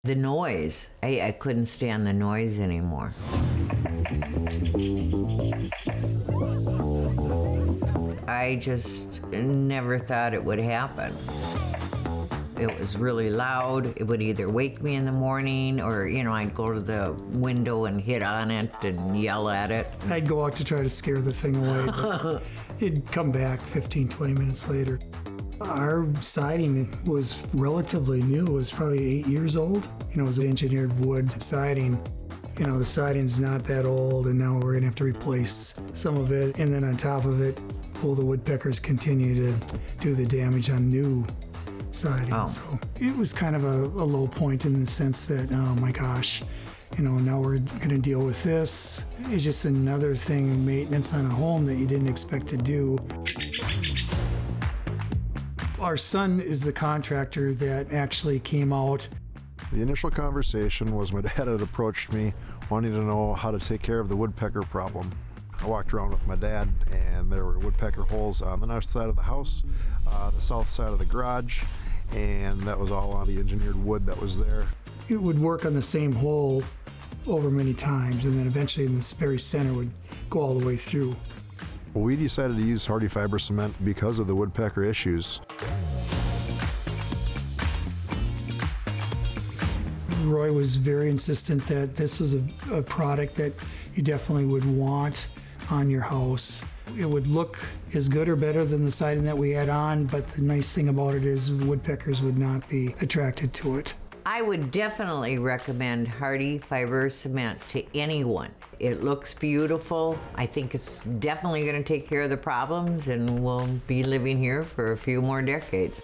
The noise, I couldn't stand the noise anymore. I just never thought it would happen. It was really loud. It would either wake me in the morning or, I'd go to the window and hit on it and yell at it. I'd go out to try to scare the thing away, but it'd come back 15, 20 minutes later. Our siding was relatively new. It was probably 8 years old. It was engineered wood siding. The siding's not that old, and now we're gonna have to replace some of it. And then on top of it, will the woodpeckers continue to do the damage on new siding? Oh. So it was kind of a low point in the sense that, oh my gosh, now we're gonna deal with this. It's just another thing, maintenance on a home that you didn't expect to do. Our son is the contractor that actually came out. The initial conversation was my dad had approached me wanting to know how to take care of the woodpecker problem. I walked around with my dad and there were woodpecker holes on the north side of the house, the south side of the garage, and that was all on the engineered wood that was there. It would work on the same hole over many times, and then eventually in this very center would go all the way through. We decided to use Hardie fiber cement because of the woodpecker issues. Roy was very insistent that this was a product that you definitely would want on your house. It would look as good or better than the siding that we had on, but the nice thing about it is woodpeckers would not be attracted to it. I would definitely recommend Hardie fiber cement to anyone. It looks beautiful. I think it's definitely going to take care of the problems, and we'll be living here for a few more decades.